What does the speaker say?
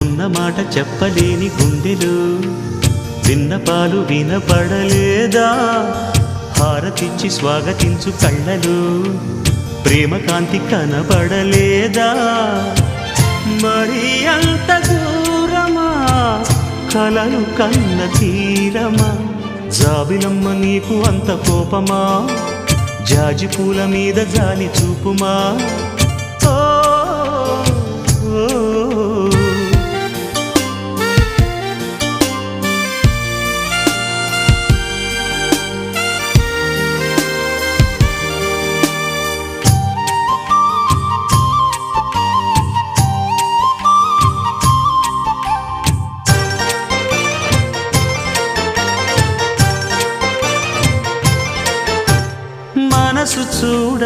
ఉన్న మాట చెప్పలేని గుండెలు విన్నపాలు వినపడలేదా హారతిచ్చి స్వాగతించు కళ్ళలు ప్రేమ కాంతి కనబడలేదా మరి అంత దూరమా కలలు కన్న తీరమా జాబిలమ్మ నీకు అంత కోపమా జాజి పూల మీద జాలి చూపుమా మనసు చూడ